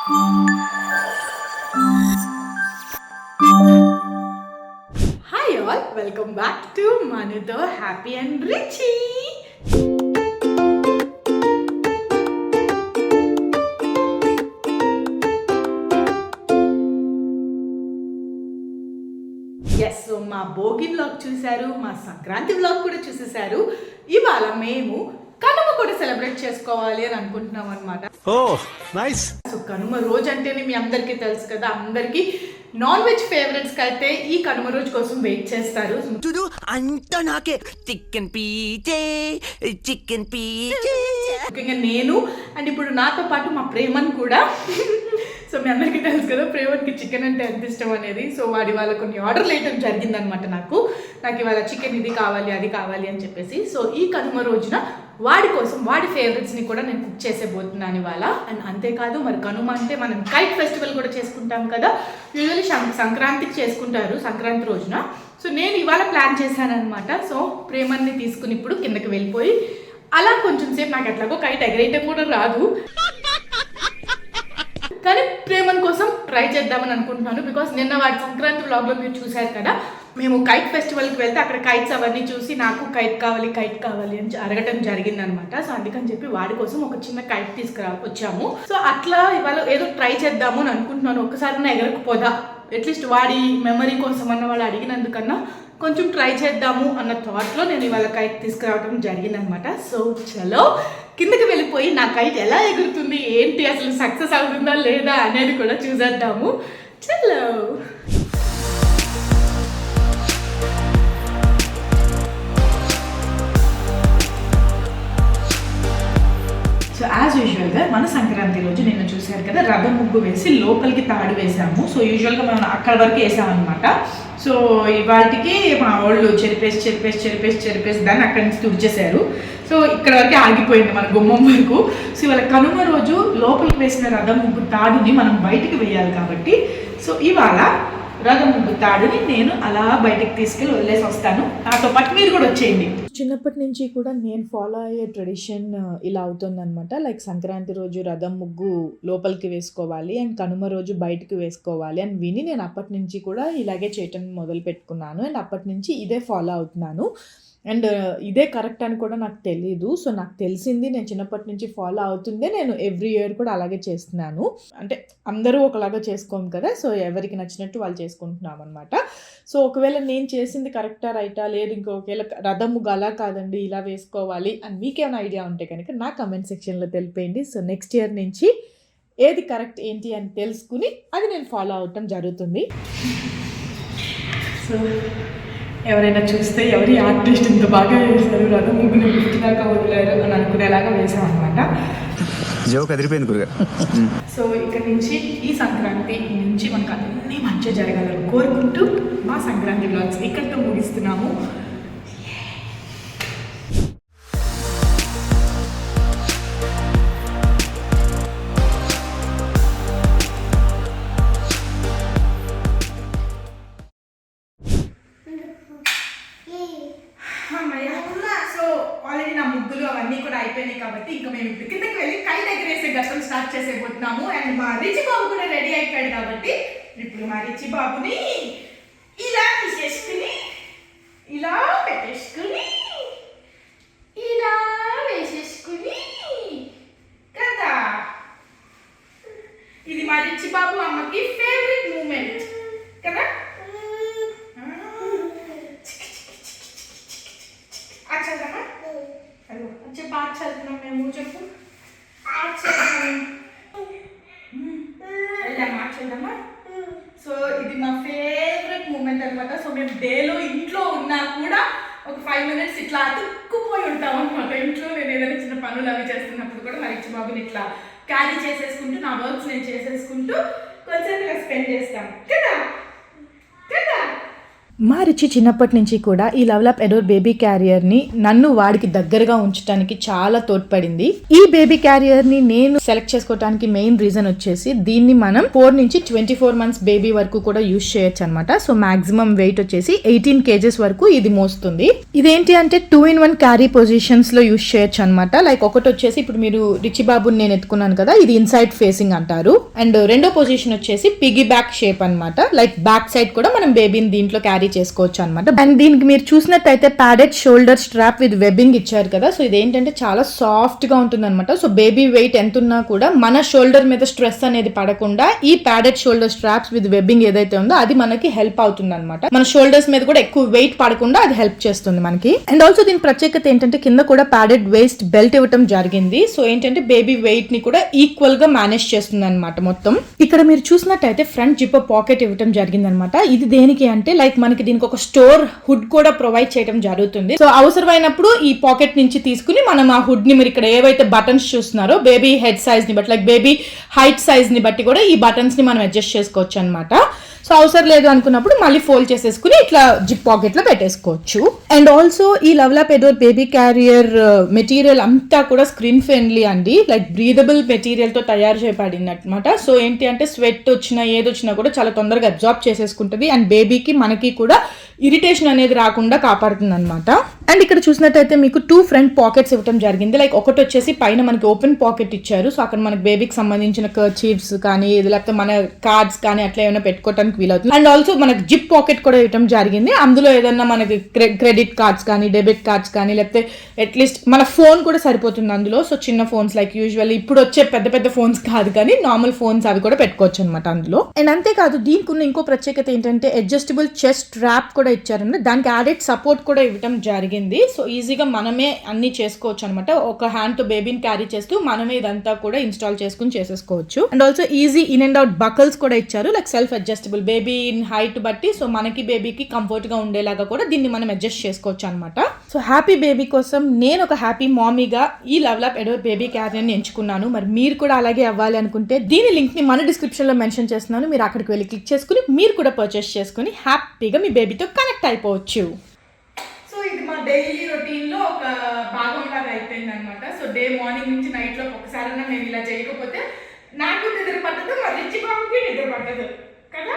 Hi all, welcome back to Manuto Happy and Richie. Yes, so మా Bhogi vlog చూశారు, మా Sankranti vlog కూడా చూసేశారు. ఇవాళ మేము కనుమ కూడా సెలబ్రేట్ చేసుకోవాలి అని అనుకుంటున్నాం అనమాట. సో కనుమ రోజు అంటేనే మీ అందరికీ తెలుసు కదా, అందరికీ నాన్ వెజ్ ఫేవరెట్స్ అయితే ఈ కనుమ రోజు కోసం వెయిట్ చేస్తారు. అంతా నాకే చికెన్ పీచే ముఖ్యంగా నేను అండ్ ఇప్పుడు నాతో పాటు మా ప్రేమన్ కూడా. సో మీ అందరికీ తెలుసు కదా ప్రేమన్కి చికెన్ అంటే ఎంత ఇష్టం అనేది. సో వాడి వాళ్ళ కొన్ని ఆర్డర్లు వేయటం జరిగిందనమాట. నాకు ఇవాళ చికెన్ ఇది కావాలి అది కావాలి అని చెప్పేసి. సో ఈ కనుమ రోజున వాడి కోసం వాడి ఫేవరెట్స్ని కూడా నేను కుక్ చేసేబోతున్నాను ఇవాళ. అండ్ అంతేకాదు, మరి కనుమ అంటే మనం కైట్ ఫెస్టివల్ కూడా చేసుకుంటాం కదా, యూజువల్లీ సంక్రాంతికి చేసుకుంటారు సంక్రాంతి రోజున. సో నేను ఇవాళ ప్లాన్ చేశాను అనమాట. సో ప్రేమన్ని తీసుకుని ఇప్పుడు కిందకి వెళ్ళిపోయి అలా కొంచెం సేపు, నాకు ఎట్లాగో కైట్ ఎగరేయటం కూడా రాదు, కానీ ప్రేమన్ కోసం ట్రై చేద్దామని అనుకుంటున్నాను. బికాస్ నిన్న వాడి సంక్రాంతి వ్లాగ్లో మీరు చూశారు కదా, మేము కైట్ ఫెస్టివల్కి వెళ్తే అక్కడ కైట్స్ అవన్నీ చూసి నాకు కైట్ కావాలి అని అడగటం జరిగిందనమాట. సో అందుకని చెప్పి వాడి కోసం ఒక చిన్న కైట్ వచ్చాము. సో అట్లా ఇవాళ ఏదో ట్రై చేద్దాము అని అనుకుంటున్నాను. ఒక్కసారి ఎగరకపోదా, అట్లీస్ట్ వాడి మెమరీ కోసం అన్న వాళ్ళు అడిగినందుకన్నా కొంచెం ట్రై చేద్దాము అన్న థాట్లో నేను ఇవాళ కైట్ తీసుకురావడం జరిగిందనమాట. సో చలో కిందకి వెళ్ళిపోయి నా కైట్ ఎలా ఎగురుతుంది, ఏంటి, అసలు సక్సెస్ అవుతుందా లేదా అనేది కూడా చూసేద్దాము. చలో. సో యాజ్ యూజువల్గా మన సంక్రాంతి రోజు నిన్న చూశారు కదా, రథం ముగ్గు వేసి లోపలికి తాడు వేసాము. సో యూజువల్గా మనం అక్కడ వరకు వేసామన్నమాట. సో వాటికి మా వాళ్ళు చెరిపేసి దాన్ని అక్కడి నుంచి తుడిచేశారు. సో ఇక్కడ వరకు ఆగిపోయింది మన గుమ్మం వరకు. సో ఇవాళ కనుమ రోజు లోపలికి వేసిన రథం ముగ్గు తాడుని మనం బయటికి వేయాలి కాబట్టి, సో ఇవాళ రథం ముగ్గు తాడుని నేను అలా బయటకు తీసుకెళ్ళి వదిలేసి వస్తాను. నాతో పాటు మీరు కూడా వచ్చేయండి. చిన్నప్పటి నుంచి కూడా నేను ఫాలో అయ్యే ట్రెడిషన్ ఇలా అవుతుందన్నమాట. లైక్ సంక్రాంతి రోజు రథం ముగ్గు లోపలికి వేసుకోవాలి అండ్ కనుమ రోజు బయటకు వేసుకోవాలి అని విని నేను అప్పటి నుంచి కూడా ఇలాగే చేయటం మొదలు పెట్టుకున్నాను. అండ్ అప్పటి నుంచి ఇదే ఫాలో అవుతున్నాను. అండ్ ఇదే కరెక్ట్ అని కూడా నాకు తెలీదు. సో నాకు తెలిసింది, నేను చిన్నప్పటి నుంచి ఫాలో అవుతుందే, నేను ఎవ్రీ ఇయర్ కూడా అలాగే చేస్తున్నాను. అంటే అందరూ ఒకలాగా చేసుకోము కదా, సో ఎవరికి నచ్చినట్టు వాళ్ళు చేసుకుంటున్నాం అనమాట. సో ఒకవేళ నేను చేసింది కరెక్టా రైటా, లేదు ఇంకొకవేళ రథము అలా కాదండి ఇలా వేసుకోవాలి అని మీకేమైనా ఐడియా ఉంటే కనుక నా కమెంట్ సెక్షన్లో తెలిపేయండి. సో నెక్స్ట్ ఇయర్ నుంచి ఏది కరెక్ట్ ఏంటి అని తెలుసుకుని అది నేను ఫాలో అవటం జరుగుతుంది. సో ఎవరైనా చూస్తే ఎవరి ఆర్టిస్ట్ ఇంత బాగా వేశారు, రథం ముగ్గుని గుర్తులాగా వదిలేరు అని అనుకునేలాగా వేసాం అనమాట. సో ఇక్కడ నుంచి ఈ సంక్రాంతి నుంచి మనకు అన్నీ మంచిగా జరగాలని కోరుకుంటూ మా సంక్రాంతి వ్లాగ్స్ ఇక్కడితో ముగిస్తున్నాము. సో ఆల్రెడీ నా ముగ్గులు అవన్నీ కూడా అయిపోయినాయి కాబట్టి ఇంకా మేము ఇప్పుడు కిందకి వెళ్ళి కైట్ ఎగరేసే ఘట్టం స్టార్ట్ చేసేపోతున్నాము. అండ్ మా రిచి బాబు కూడా రెడీ అయిపోయాడు కాబట్టి ఇప్పుడు మా రిచి బాబుని ఇలా తీసేసుకుని ఇలా పెట్టేసుకుని ఇలా వేసేసుకుని కదా, ఇది మా రిచి బాబు అమ్మకి ఫేవరెట్ మూమెంట్ కదా. బాగా చదువుతున్నాం మేము, చెప్పు వెళ్దామా. సో ఇది మా ఫేవరెట్ మూమెంట్ అనమాట. సో మేము డేలో ఇంట్లో ఉన్నా కూడా ఒక 5 minutes ఇట్లా అతుక్కుపోయి ఉంటాం అనమాట. ఇంట్లో నేను ఏదైనా చిన్న పనులు అవి చేస్తున్నప్పుడు కూడా మా రిచి బాబుని ఇట్లా క్యారీ చేసేసుకుంటూ నా వర్క్స్ నేను చేసేసుకుంటూ కొంచెం ఇలా స్పెండ్ చేస్తాం కదా. మా రిచి చిన్నప్పటి నుంచి కూడా ఈ level up adore baby carrier ని నన్ను వాడికి దగ్గరగా ఉంచడానికి చాలా తోడ్పడింది. ఈ బేబీ క్యారియర్ ని నేను సెలెక్ట్ చేసుకోవడానికి మెయిన్ రీజన్ వచ్చేసి దీన్ని మనం 4 నుంచి 24 మంత్స్ బేబీ వరకు కూడా యూజ్ చేయొచ్చు అనమాట. సో మాక్సిమం వెయిట్ వచ్చేసి 18 kgs వరకు ఇది మోస్తుంది. ఇదేంటి అంటే 2-in-1 క్యారీ పొజిషన్స్ లో యూజ్ చేయొచ్చు అనమాట. లైక్ ఒకటి వచ్చేసి ఇప్పుడు మీరు రిచి బాబుని నేను ఎత్తుకున్నాను కదా, ఇది ఇన్సైడ్ ఫేసింగ్ అంటారు. అండ్ రెండో పొజిషన్ వచ్చేసి పిగ్గీ బ్యాక్ షేప్ అనమాట. లైక్ బ్యాక్ సైడ్ కూడా మనం బేబీని దీంట్లో క్యారీ చేసుకోవచ్చు అనమాట. అండ్ దీనికి మీరు చూసినట్టయితే padded shoulder strap with webbing ఇచ్చారు కదా. సో ఇదేంటంటే చాలా సాఫ్ట్ గా ఉంటుంది అనమాట. సో బేబీ వెయిట్ ఎంత ఉన్నా కూడా మన షోల్డర్ మీద స్ట్రెస్ అనేది పడకుండా ఈ padded shoulder straps with webbing ఏదైతే ఉందో అది మనకి హెల్ప్ అవుతుంది అనమాట. మన షోల్డర్స్ మీద కూడా ఎక్కువ వెయిట్ పడకుండా అది హెల్ప్ చేస్తుంది మనకి. అండ్ ఆల్సో దీని ప్రత్యేకత ఏంటంటే కింద కూడా ప్యాడెడ్ వేస్ట్ బెల్ట్ ఇవ్వటం జరిగింది. సో ఏంటంటే బేబీ వెయిట్ ని కూడా ఈక్వల్ గా మేనేజ్ చేస్తుంది అనమాట మొత్తం. ఇక్కడ మీరు చూసినట్టయితే ఫ్రంట్ జిప్పర్ పాకెట్ ఇవ్వటం జరిగింది అనమాట. ఇది దేనికి అంటే లైక్ మనకి దీనికి ఒక స్టోర్ హుడ్ కూడా ప్రొవైడ్ చేయడం జరుగుతుంది. సో అవసరమైనప్పుడు ఈ పాకెట్ నుంచి తీసుకుని మనం ఆ హుడ్ ని మీరు ఇక్కడ ఏవైతే బటన్స్ చూస్తున్నారో బేబీ హెడ్ సైజ్ ని బట్టి లైక్ బేబీ హైట్ సైజ్ ని బట్టి కూడా ఈ బటన్స్ ని మనం అడ్జస్ట్ చేసుకోవచ్చు అనమాట. సో అవసరం లేదు అనుకున్నప్పుడు మళ్ళీ ఫోల్డ్ చేసేసుకుని ఇట్లా జిప్ పాకెట్ లో పెట్టేసుకోవచ్చు. అండ్ ఆల్సో ఈ level up adore baby carrier material అంతా కూడా స్క్రీన్ ఫ్రెండ్లీ అండి. లైక్ బ్రీదబుల్ మెటీరియల్ తో తయారు చేయబడింది అనమాట. సో ఏంటి అంటే స్వెట్ వచ్చినా ఏదొచ్చినా కూడా చాలా తొందరగా అబ్జార్బ్ చేసేసుకుంటుంది. అండ్ బేబీకి మనకి కూడా ఇరిటేషన్ అనేది రాకుండా కాపాడుతుంది అనమాట. అండ్ ఇక్కడ చూసినట్టయితే మీకు 2 ఫ్రంట్ పాకెట్స్ ఇవ్వడం జరిగింది. లైక్ ఒకటి వచ్చేసి పైన మనకి ఓపెన్ పాకెట్ ఇచ్చారు. సో అక్కడ మనకి బేబీకి సంబంధించిన కర్చీఫ్స్ కానీ లేకపోతే మన కార్డ్స్ కానీ అట్లా ఏమైనా పెట్టుకోవడానికి వీలవుతుంది. అండ్ ఆల్సో మనకి జిప్ పాకెట్ కూడా ఇవ్వడం జరిగింది. అందులో ఏదన్నా మనకి క్రెడిట్ కార్డ్స్ కానీ డెబిట్ కార్డ్స్ కానీ లేకపోతే అట్లీస్ట్ మన ఫోన్ కూడా సరిపోతుంది అందులో. సో చిన్న ఫోన్స్ లైక్ యూజువల్ ఇప్పుడు వచ్చే పెద్ద పెద్ద ఫోన్స్ కాదు కానీ నార్మల్ ఫోన్స్ అవి కూడా పెట్టుకోవచ్చు అనమాట అందులో. అండ్ అంతేకాదు దీనికి ఉన్న ఇంకో ప్రత్యేకత ఏంటంటే అడ్జస్టబుల్ చెస్ట్ స్ట్రాప్ కూడా ఇచ్చారన్నమాట. దానికి యాడెడ్ సపోర్ట్ కూడా ఇవ్వడం జరిగింది. సో ఈజీగా మనమే అన్ని చేసుకోవచ్చు అనమాట. ఒక హ్యాండ్ తో బేబీని క్యారీ చేస్తూ మనమే ఇదంతా కూడా ఇన్స్టాల్ చేసుకుని చేసేసుకోవచ్చు. And also easy in and out buckles కూడా ఇచ్చారు. Like self adjustable baby in height బట్టి సో మనకి బేబీకి కంఫర్ట్ గా ఉండేలాగా కూడా దీన్ని మనం అడ్జస్ట్ చేసుకోవచ్చు అనమాట. సో హ్యాపీ బేబీ కోసం నేను ఒక హ్యాపీ మామీగా ఈ level up adore baby carrier ని ఎంచుకున్నాను. మరి మీరు కూడా అలాగే అవ్వాలి అనుకుంటే దీని లింక్ ని మన డిస్క్రిప్షన్ లో మెన్షన్ చేస్తున్నాను. మీరు అక్కడికి వెళ్ళి క్లిక్ చేసుకుని మీరు కూడా పర్చేస్ చేసుకుని హ్యాపీగా మీ బేబీతో కనెక్ట్ అయిపోవచ్చు. సో ఇది మా డైలీ రొటీన్ లో ఒక భాగం లాగా అయిపోయింది అనమాట. సో డే మార్నింగ్ నుంచి నైట్ లో ఒకసారైనా మేము ఇలా చేయకపోతే నాకు నిద్ర పట్టదు, మా రిచి బాబుకి నిద్ర పట్టదు కదా.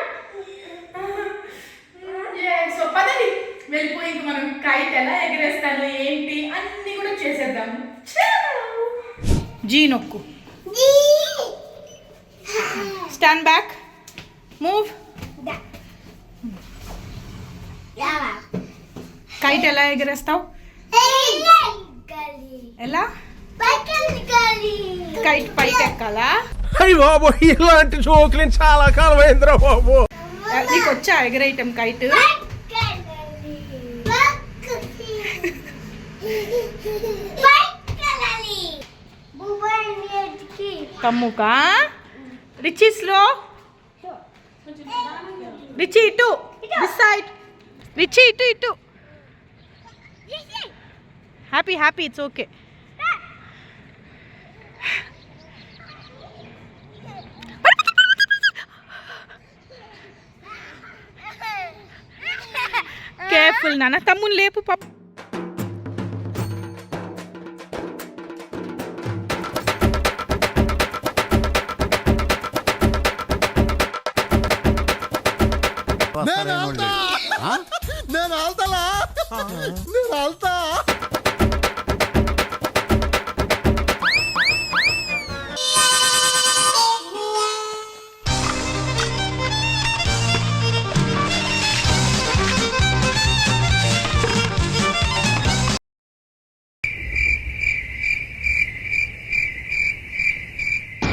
సో పదండి వెళ్ళిపోయి ఇంక మనం కైట్ ఎలా ఎగరేస్తాను ఏంటి అన్ని కూడా చేసేద్దాము. జీ నొక్కు, స్టాండ్ బ్యాక్, మూవ్. కైట్ ఎలా ఎగరేస్తావు? ఎలా? కైట్ పైకి ఎక్కాలా? అయ్య బాబు ఇలాంటి జోకులు చాలా కాలం అయిందిరా బాబు. నీకు వచ్చా ఎగరేయటం కైట్? కమ్ముకా రిచి స్లో, రిచి ఇటు దిస్ సైడ్, రిచి ఇటు ఇటు. Happy happy it's okay. Careful నాన్న, తమ్ముని లేపు పాప. నేను వెళ్తా.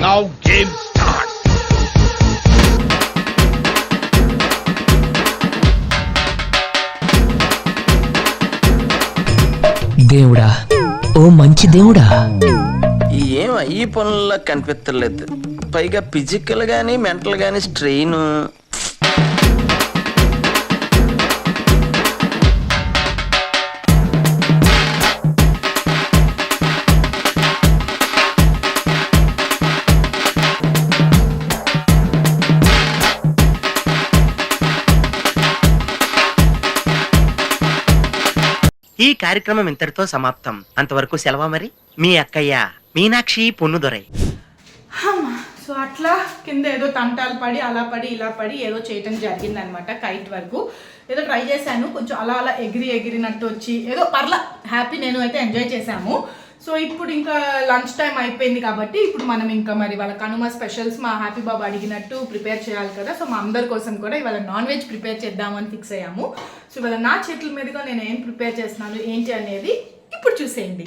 Now game start. దేవుడా, ఓ మంచి దేవుడా. ఏం ఈ పనుల్లో కనిపించలేదు. పైగా ఫిజికల్ గానీ మెంటల్ గానీ స్ట్రెయిన్. కార్యక్రమం ఇంతటితో సమాప్తం. అంతవరకు సెలవా మరి. మీ అక్కయ్య మీనాక్షి పొన్నుదొరై. సో అట్లా కింద ఏదో తంటాలు పడి అలా పడి ఇలా పడి ఏదో చేయటం జరిగిందనమాట. కైట్ వరకు ఏదో ట్రై చేశాను, కొంచెం అలా అలా ఎగిరినట్టు వచ్చి ఏదో పర్లా హ్యాపీ నేను అయితే ఎంజాయ్ చేశాము. సో ఇప్పుడు ఇంకా లంచ్ టైం అయిపోయింది కాబట్టి ఇప్పుడు మనం ఇంకా మరి వాళ్ళ కనుమ స్పెషల్స్ మా హ్యాపీ బాబు అడిగినట్టు ప్రిపేర్ చేయాలి కదా. సో మా అందరి కోసం కూడా ఇవాళ నాన్ వెజ్ ప్రిపేర్ చేద్దామని ఫిక్స్ అయ్యాము. సో ఇవాళ నా చేతుల మీదుగా నేను ఏం ప్రిపేర్ చేస్తున్నాను ఏంటి అనేది ఇప్పుడు చూసేయండి.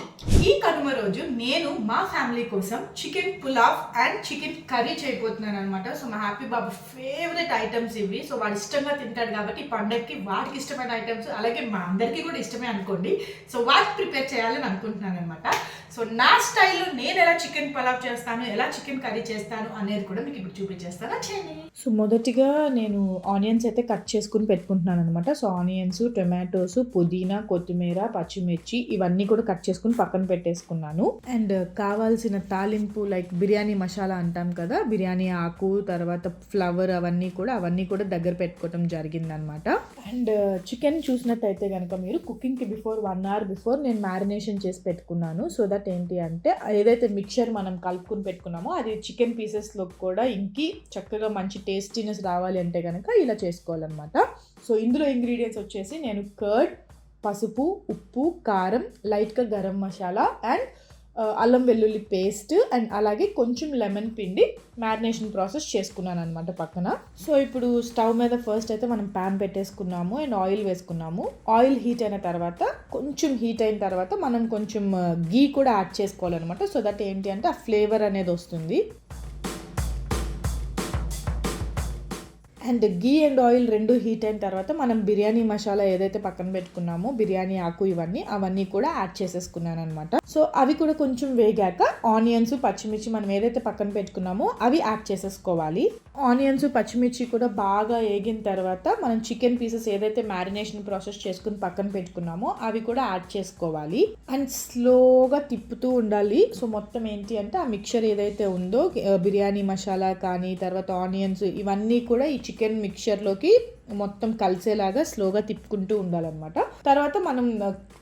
ఈ కనుమ రోజు నేను మా ఫ్యామిలీ కోసం chicken pulao and chicken curry చేయబోతున్నాను అనమాట. సో మా హ్యాపీ బాబు ఫేవరెట్ ఐటమ్స్ ఇవి. సో వాడు ఇష్టంగా తింటాడు కాబట్టి పండగకి వాడికి ఇష్టమైన ఐటమ్స్, అలాగే మా అందరికీ కూడా ఇష్టమే అనుకోండి. సో వాటికి ప్రిపేర్ చేయాలని అనుకుంటున్నాను అనమాట. సో నా స్టైల్లో నేను ఎలా చికెన్ పులావ్ చేస్తాను, ఎలా చికెన్ కర్రీ చేస్తాను అనేది కూడా మీకు ఇప్పుడు చూపించేస్తాను. వచ్చేయండి. సో మొదటిగా నేను ఆనియన్స్ అయితే కట్ చేసుకుని పెట్టుకుంటున్నాను అనమాట. సో ఆనియన్స్, టొమాటోస్, పుదీనా, కొత్తిమీర, పచ్చిమిర్చి ఇవన్నీ కూడా కట్ చేసుకుని పక్కన పెట్టేసుకున్నాను. అండ్ కావాల్సిన తాలింపు లైక్ బిర్యానీ మసాలా అంటాం కదా, బిర్యానీ ఆకు, తర్వాత ఫ్లవర్ అవన్నీ కూడా దగ్గర పెట్టుకోవడం జరిగిందనమాట. అండ్ చికెన్ చూసినట్టయితే కనుక మీరు కుకింగ్కి బిఫోర్ 1 hour బిఫోర్ నేను మ్యారినేషన్ చేసి పెట్టుకున్నాను. సో దట్ ఏంటి అంటే ఏదైతే మిక్చర్ మనం కలుపుకుని పెట్టుకున్నామో అది చికెన్ పీసెస్లో కూడా ఇంకి చక్కగా మంచి టేస్టీనెస్ రావాలి అంటే కనుక ఇలా చేసుకోవాలన్నమాట. సో ఇందులో ఇంగ్రీడియంట్స్ వచ్చేసి నేను కర్డ్, పసుపు, ఉప్పు, కారం, లైట్గా గరం మసాలా అండ్ అల్లం వెల్లుల్లి పేస్ట్ అండ్ అలాగే కొంచెం లెమన్ పిండి మ్యారినేషన్ ప్రాసెస్ చేసుకున్నాను అనమాట పక్కన. సో ఇప్పుడు స్టవ్ మీద ఫస్ట్ అయితే మనం ప్యాన్ పెట్టేసుకున్నాము అండ్ ఆయిల్ వేసుకున్నాము. ఆయిల్ హీట్ అయిన తర్వాత మనం కొంచెం గీ కూడా యాడ్ చేసుకోవాలన్నమాట. సో దట్ ఏంటి అంటే ఆ ఫ్లేవర్ అనేది వస్తుంది. అండ్ గీ అండ్ ఆయిల్ రెండు హీట్ అయిన తర్వాత మనం బిర్యానీ మసాలా ఏదైతే పక్కన పెట్టుకున్నామో, బిర్యానీ ఆకు అవన్నీ కూడా యాడ్ చేసేసుకున్నాను అనమాట. సో అవి కూడా కొంచెం వేగాక ఆనియన్స్, పచ్చిమిర్చి మనం ఏదైతే పక్కన పెట్టుకున్నామో అవి యాడ్ చేసేసుకోవాలి. ఆనియన్స్, పచ్చిమిర్చి కూడా బాగా వేగిన తర్వాత మనం చికెన్ పీసెస్ ఏదైతే మ్యారినేషన్ ప్రాసెస్ చేసుకుని పక్కన పెట్టుకున్నామో అవి కూడా యాడ్ చేసుకోవాలి. అండ్ స్లోగా తిప్పుతూ ఉండాలి. సో మొత్తం ఏంటి అంటే ఆ మిక్చర్ ఏదైతే ఉందో బిర్యానీ మసాలా కానీ తర్వాత ఆనియన్స్ ఇవన్నీ కూడా ఈ చికెన్ మిక్చర్లోకి మొత్తం కలిసేలాగా స్లోగా తిప్పుకుంటూ ఉండాలన్నమాట. తర్వాత మనం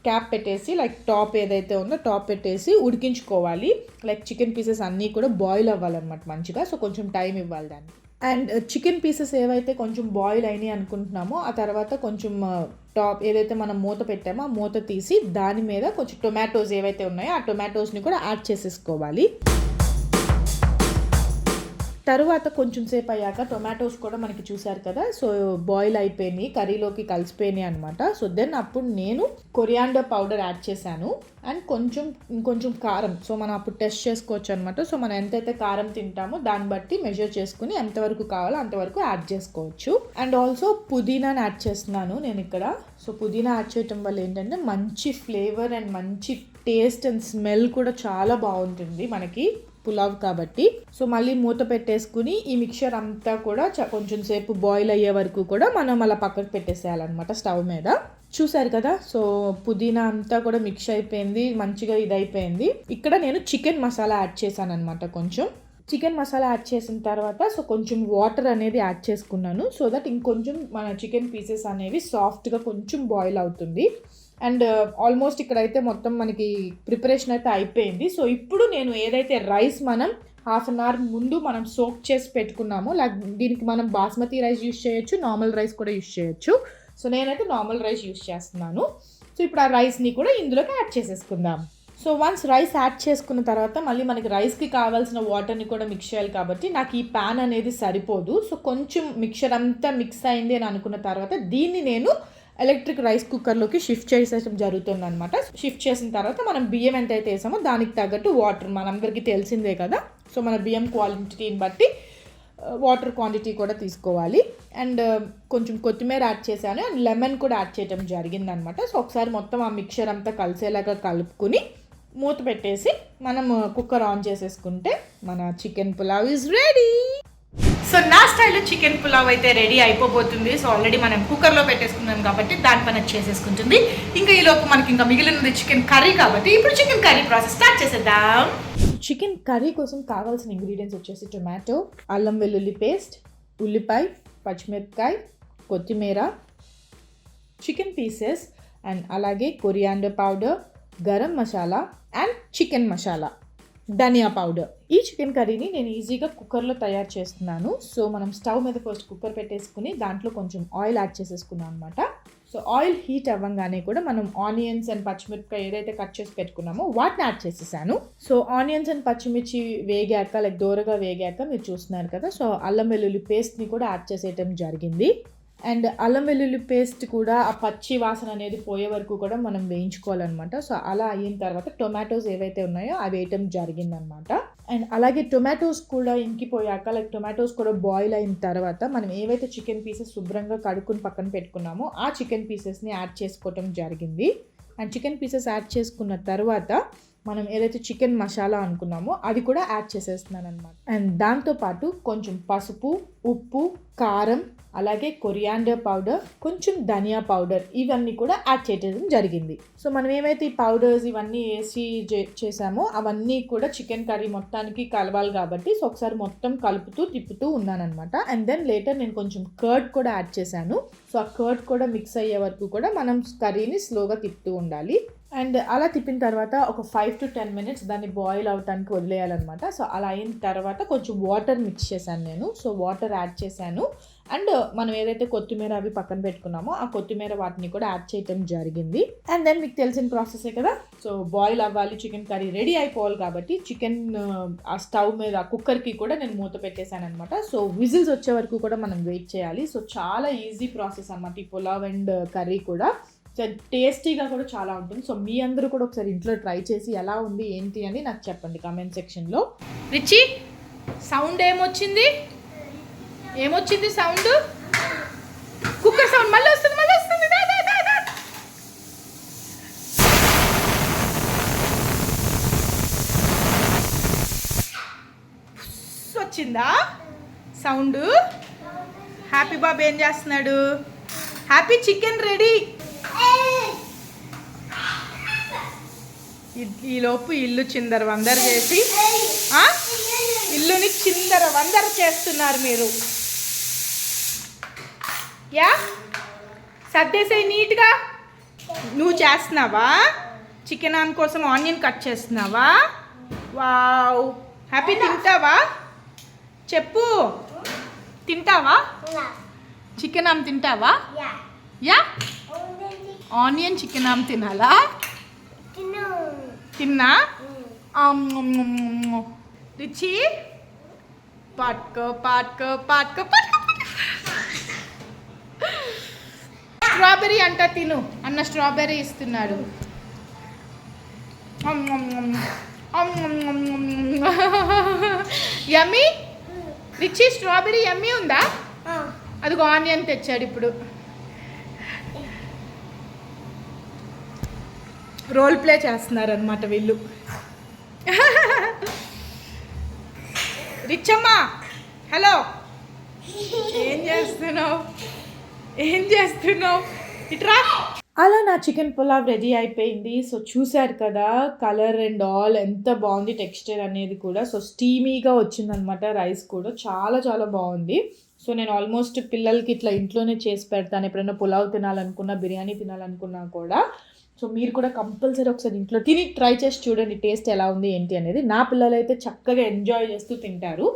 క్యాప్ పెట్టేసి లైక్ టాప్ ఏదైతే ఉందో టాప్ పెట్టేసి ఉడికించుకోవాలి. లైక్ చికెన్ పీసెస్ అన్నీ కూడా బాయిల్ అవ్వాలన్నమాట మంచిగా. సో కొంచెం టైం ఇవ్వాలి దాన్ని. అండ్ చికెన్ పీసెస్ ఏవైతే కొంచెం బాయిల్ అయినాయి అనుకుంటున్నామో ఆ తర్వాత కొంచెం టాప్ ఏదైతే మనం మూత పెట్టామో ఆ మూత తీసి దాని మీద కొంచెం టొమాటోస్ ఏవైతే ఉన్నాయో ఆ టొమాటోస్ని కూడా యాడ్ చేసేసుకోవాలి. తరువాత కొంచెం సేపు అయ్యాక టొమాటోస్ కూడా మనకి చూసారు కదా, సో బాయిల్ అయిపోయినాయి, కర్రీలోకి కలిసిపోయినాయి అనమాట. సో దెన్ అప్పుడు నేను కొరియాండర్ పౌడర్ యాడ్ చేశాను అండ్ ఇంకొంచెం కారం. సో మనం అప్పుడు టెస్ట్ చేసుకోవచ్చు అనమాట. సో మనం ఎంతైతే కారం తింటామో దాన్ని బట్టి మెజర్ చేసుకుని ఎంతవరకు కావాలో అంతవరకు యాడ్ చేసుకోవచ్చు. అండ్ ఆల్సో పుదీనాని యాడ్ చేస్తున్నాను నేను ఇక్కడ. సో పుదీనా యాడ్ చేయటం వల్ల ఏంటంటే మంచి ఫ్లేవర్ అండ్ మంచి టేస్ట్ అండ్ స్మెల్ కూడా చాలా బాగుంటుంది మనకి పులావ్ కాబట్టి. సో మళ్ళీ మూత పెట్టేసుకుని ఈ మిక్చర్ అంతా కూడా కొంచెం సేపు బాయిల్ అయ్యే వరకు కూడా మనం అలా పక్కకు పెట్టేసేయాలన్నమాట స్టవ్ మీద. చూసారు కదా, సో పుదీనా అంతా కూడా మిక్స్ అయిపోయింది, మంచిగా ఇదైపోయింది. ఇక్కడ నేను చికెన్ మసాలా యాడ్ చేశాను అనమాట. కొంచెం చికెన్ మసాలా యాడ్ చేసిన తర్వాత సో కొంచెం వాటర్ అనేది యాడ్ చేసుకున్నాను. సో దట్ ఇంకొంచెం మన చికెన్ పీసెస్ అనేవి సాఫ్ట్గా కొంచెం బాయిల్ అవుతుంది. అండ్ ఆల్మోస్ట్ ఇక్కడైతే మొత్తం మనకి ప్రిపరేషన్ అయితే అయిపోయింది. సో ఇప్పుడు నేను ఏదైతే రైస్ మనం 1/2 hour ముందు మనం సోక్ చేసి పెట్టుకున్నామో, దీనికి మనం బాస్మతి రైస్ యూస్ చేయొచ్చు, నార్మల్ రైస్ కూడా యూస్ చేయొచ్చు. సో నేనైతే నార్మల్ రైస్ యూస్ చేస్తున్నాను. సో ఇప్పుడు ఆ రైస్ని కూడా ఇందులోకి యాడ్ చేసేసుకుందాం. సో వన్స్ రైస్ యాడ్ చేసుకున్న తర్వాత మళ్ళీ మనకి రైస్కి కావాల్సిన వాటర్ని కూడా మిక్స్ చేయాలి కాబట్టి నాకు ఈ ప్యాన్ అనేది సరిపోదు. సో కొంచెం మిక్చర్ అంతా మిక్స్ అయింది అని అనుకున్న తర్వాత దీన్ని నేను ఎలక్ట్రిక్ రైస్ కుక్కర్లోకి షిఫ్ట్ చేసేయడం జరుగుతుంది అనమాట. షిఫ్ట్ చేసిన తర్వాత మనం బియ్యం ఎంతైతే వేసామో దానికి తగ్గట్టు వాటర్ మనందరికీ తెలిసిందే కదా. సో మన బియ్యం క్వాలిటీని బట్టి వాటర్ క్వాంటిటీ కూడా తీసుకోవాలి. అండ్ కొంచెం కొత్తిమీర యాడ్ చేశాను అండ్ లెమన్ కూడా యాడ్ చేయడం జరిగిందనమాట. సో ఒకసారి మొత్తం ఆ మిక్చర్ అంతా కలిసేలాగా కలుపుకుని మూత పెట్టేసి మనం కుక్కర్ ఆన్ చేసేసుకుంటే మన chicken pulao is ready. So నా స్టైల్లో చికెన్ పులావ్ అయితే రెడీ అయిపోబోతుంది. సో ఆల్రెడీ మనం కుక్కర్లో పెట్టేసుకున్నాం కాబట్టి దానిపైన చేసేసుకుంటుంది. ఇంకా ఈలోపు మనకి ఇంకా మిగిలినది చికెన్ కర్రీ కాబట్టి ఇప్పుడు చికెన్ కర్రీ ప్రాసెస్ స్టార్ట్ చేసేద్దాం. చికెన్ కర్రీ కోసం కావాల్సిన ఇంగ్రీడియంట్స్ వచ్చేసి టొమాటో, అల్లం వెల్లుల్లి పేస్ట్, ఉల్లిపాయ, పచ్చిమిరపకాయ, కొత్తిమీర, చికెన్ పీసెస్ అండ్ అలాగే coriander powder, garam masala and chicken masala, dhania powder. ఈ చికెన్ కర్రీని నేను ఈజీగా కుక్కర్లో తయారు చేస్తున్నాను. సో మనం స్టవ్ మీద ఫస్ట్ కుక్కర్ పెట్టేసుకుని దాంట్లో కొంచెం ఆయిల్ యాడ్ చేసేసుకున్నాం అనమాట. సో ఆయిల్ హీట్ అవ్వగానే కూడా మనం ఆనియన్స్ అండ్ పచ్చిమిరపకాయ ఏదైతే కట్ చేసి పెట్టుకున్నామో వాటిని యాడ్ చేసేసాను. సో ఆనియన్స్ అండ్ పచ్చిమిర్చి వేగాక దోరగా వేగాక మీరు చూస్తున్నారు కదా, సో అల్లం వెల్లుల్లి పేస్ట్ని కూడా యాడ్ చేసేయటం జరిగింది. అండ్ అల్లం వెల్లుల్లి పేస్ట్ కూడా ఆ పచ్చి వాసన అనేది పోయే వరకు కూడా మనం వేయించుకోవాలన్నమాట. సో అలా అయిన తర్వాత టొమాటోస్ ఏవైతే ఉన్నాయో అవి వేయటం జరిగిందనమాట. అండ్ అలాగే టొమాటోస్ కూడా ఇంకిపోయాక టొమాటోస్ కూడా బాయిల్ అయిన తర్వాత మనం ఏవైతే చికెన్ పీసెస్ శుభ్రంగా కడుక్కుని పక్కన పెట్టుకున్నామో ఆ చికెన్ పీసెస్ని యాడ్ చేసుకోవటం జరిగింది. అండ్ చికెన్ పీసెస్ యాడ్ చేసుకున్న తర్వాత మనం ఏదైతే చికెన్ మసాలా అనుకున్నామో అది కూడా యాడ్ చేసేస్తున్నాను అనమాట. అండ్ దాంతోపాటు కొంచెం పసుపు, ఉప్పు, కారం, అలాగే కొరియాండర్ పౌడర్, కొంచెం ధనియా పౌడర్ ఇవన్నీ కూడా యాడ్ చేయడం జరిగింది. సో మనం ఏమైతే ఈ పౌడర్స్ ఇవన్నీ వేసి చేసామో అవన్నీ కూడా చికెన్ కర్రీ మొత్తానికి కలవాలి కాబట్టి సో ఒకసారి మొత్తం కలుపుతూ తిప్పుతూ ఉన్నానమాట. అండ్ దెన్ లేటర్ నేను కొంచెం కర్డ్ కూడా యాడ్ చేశాను. సో ఆ కర్డ్ కూడా మిక్స్ అయ్యే వరకు కూడా మనం కర్రీని స్లోగా తిప్పుతూ ఉండాలి. అండ్ అలా తిప్పిన తర్వాత ఒక 5 to 10 minutes దాన్ని బాయిల్ అవడానికి వదిలేయాలన్నమాట. సో అలా అయిన తర్వాత కొంచెం వాటర్ మిక్స్ చేశాను నేను. సో వాటర్ యాడ్ చేశాను. అండ్ మనం ఏదైతే కొత్తిమీర అవి పక్కన పెట్టుకున్నామో ఆ కొత్తిమీర వాటిని కూడా యాడ్ చేయడం జరిగింది. అండ్ దెన్ మీకు తెలిసిన ప్రాసెసే కదా, సో బాయిల్ అవ్వాలి, చికెన్ కర్రీ రెడీ అయిపోవాలి కాబట్టి చికెన్ ఆ స్టవ్ మీద కుక్కర్కి కూడా నేను మూత పెట్టేశాను అనమాట. సో విజిల్స్ వచ్చే వరకు కూడా మనం వెయిట్ చేయాలి. సో చాలా ఈజీ ప్రాసెస్ అన్నమాట ఈ పులావ్ అండ్ కర్రీ కూడా. సో టేస్టీగా కూడా చాలా ఉంటుంది. సో మీ అందరూ కూడా ఒకసారి ఇంట్లో ట్రై చేసి ఎలా ఉంది ఏంటి అని నాకు చెప్పండి కామెంట్ సెక్షన్లో. రిచి, సౌండ్ ఏమొచ్చింది సౌండ్? కుక్కర్ సౌండ్ మళ్ళీ వస్తుంది. దా, దా, దా, దా. వచ్చిందా సౌండ్? హ్యాపీ బాబు ఏం చేస్తున్నాడు? Happy chicken ready. ఈలోపు ఇల్లు చిందర వందర చేసి ఇల్లుని చిందర వందర చేస్తున్నారు మీరు. యా సర్దేసేయి నీట్గా. నువ్వు చేస్తున్నావా? చికెన్ ఆమె కోసం ఆనియన్ కట్ చేస్తున్నావా? వావ్. హ్యాపీ తింటావా? చెప్పు, తింటావా? చికెన్ ఆమె తింటావా? యా ఆనియన్ చికెన్ ఆమె తినాలా? తిన్నా? రిచి పాట్కో స్ట్రాబెర్రీ అంట తిను అన్న స్ట్రాబెర్రీ ఇస్తున్నాడు. యమ్మీ రిచి, స్ట్రాబెర్రీ యమ్మీ ఉందా? అదిగో ఆనియన్ తెచ్చాడు ఇప్పుడు. రోల్ ప్లే చేస్తున్నారనమాట వీళ్ళు. రిచ్చమ్మా, హలో, ఏం చేస్తున్నావు? ఇట్రా. అలా నా చికెన్ పులావ్ రెడీ అయిపోయింది. సో చూసారు కదా కలర్ అండ్ ఆల్ ఎంత బాగుంది, టెక్స్చర్ అనేది కూడా. సో స్టీమీగా వచ్చిందనమాట. రైస్ కూడా చాలా చాలా బాగుంది. సో నేను ఆల్మోస్ట్ పిల్లలకి ఇట్లా ఇంట్లోనే చేసి పెడతాను. ఎప్పుడైనా పులావ్ తినాలనుకున్నా, బిర్యానీ తినాలనుకున్నా కూడా. సో మీరు కూడా కంపల్సరీ ఒకసారి ఇంట్లో తిని ట్రై చేసి చూడండి టేస్ట్ ఎలా ఉంది ఏంటి అనేది. నా పిల్లలు అయితే చక్కగా ఎంజాయ్ చేస్తూ తింటారు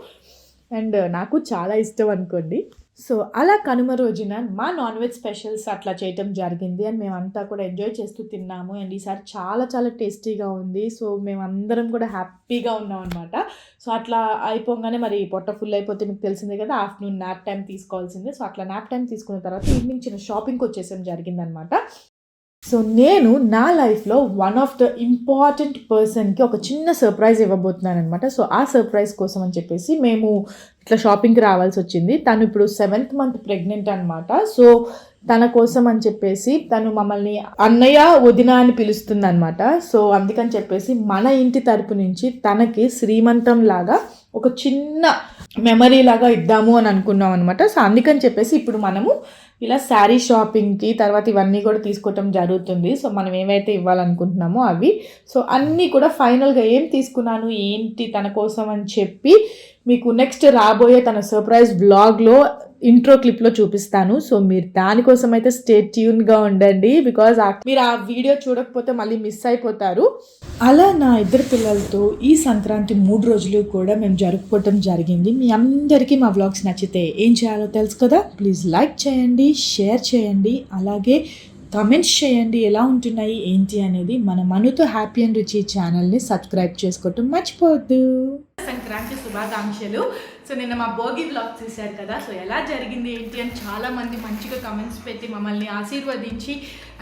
అండ్ నాకు చాలా ఇష్టం అనుకోండి. సో అలా కనుమ రోజున మా నాన్ వెజ్ స్పెషల్స్ అట్లా చేయటం జరిగింది అండ్ మేమంతా కూడా ఎంజాయ్ చేస్తూ తిన్నాము. అండ్ ఈసారి చాలా చాలా టేస్టీగా ఉంది. సో మేమందరం కూడా హ్యాపీగా ఉన్నాం అనమాట. సో అట్లా అయిపోగానే మరి పొట్ట ఫుల్ అయిపోతే మీకు తెలిసిందే కదా, ఆఫ్టర్నూన్ నాప్ టైం తీసుకోవాల్సిందే. సో అట్లా నాప్ టైం తీసుకున్న తర్వాత ఈవినింగ్ చిన్న షాపింగ్కి వచ్చేసాం జరిగిందనమాట. సో నేను నా లైఫ్లో వన్ ఆఫ్ ద ఇంపార్టెంట్ పర్సన్కి ఒక చిన్న సర్ప్రైజ్ ఇవ్వబోతున్నాను అనమాట. సో ఆ సర్ప్రైజ్ కోసం అని చెప్పేసి మేము ఇట్లా షాపింగ్కి రావాల్సి వచ్చింది. తను ఇప్పుడు 7th month ప్రెగ్నెంట్ అనమాట. సో తన కోసం అని చెప్పేసి తను మమ్మల్ని అన్నయ్య వదిన అని పిలుస్తుంది అనమాట. సో అందుకని చెప్పేసి మన ఇంటి తరపు నుంచి తనకి శ్రీమంతం లాగా ఒక చిన్న మెమరీ లాగా ఇద్దాము అని అనుకున్నాం అనమాట. సో అందుకని చెప్పేసి ఇప్పుడు మనము ఇలా శారీ షాపింగ్కి తర్వాత ఇవన్నీ కూడా తీసుకోవటం జరుగుతుంది. సో మనం ఏవైతే ఇవ్వాలనుకుంటున్నామో అవి. సో అన్నీ కూడా ఫైనల్గా ఏం తీసుకున్నాను ఏంటి తన కోసం అని చెప్పి మీకు నెక్స్ట్ రాబోయే తన సర్ప్రైజ్ వ్లాగ్లో ఇంట్రో క్లిప్లో చూపిస్తాను. సో మీరు దానికోసం అయితే స్టే ట్యూన్గా ఉండండి, బికాజ్ మీరు ఆ వీడియో చూడకపోతే మళ్ళీ మిస్ అయిపోతారు. అలా నా ఇద్దరు పిల్లలతో ఈ సంక్రాంతి 3 రోజులు కూడా మేము జరుపుకోవటం జరిగింది. మీ అందరికీ మా వ్లాగ్స్ నచ్చితే ఏం చేయాలో తెలుసు కదా, ప్లీజ్ లైక్ చేయండి, షేర్ చేయండి, అలాగే కమెంట్స్ చేయండి ఎలా ఉంటున్నాయి ఏంటి అనేది. మన మనుతో హ్యాపీ అండ్ రుచి ఛానల్ని సబ్స్క్రైబ్ చేసుకోవటం మర్చిపోవద్దు. సంక్రాంతి శుభాకాంక్షలు. సో నిన్న మా భోగి బ్లాగ్ చూశారు కదా, సో ఎలా జరిగింది ఏంటి అని చాలా మంది మంచిగా కమెంట్స్ పెట్టి మమ్మల్ని ఆశీర్వదించి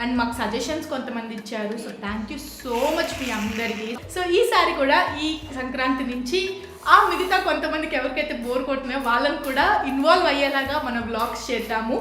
అండ్ మాకు సజెషన్స్ కొంతమంది ఇచ్చారు. So thank you so much మీ అందరికీ. సో ఈసారి కూడా ఈ సంక్రాంతి నుంచి ఆ మిగతా కొంతమందికి ఎవరికైతే బోర్ కొట్టినాయో వాళ్ళని కూడా ఇన్వాల్వ్ అయ్యేలాగా మన బ్లాగ్స్ చేద్దాము.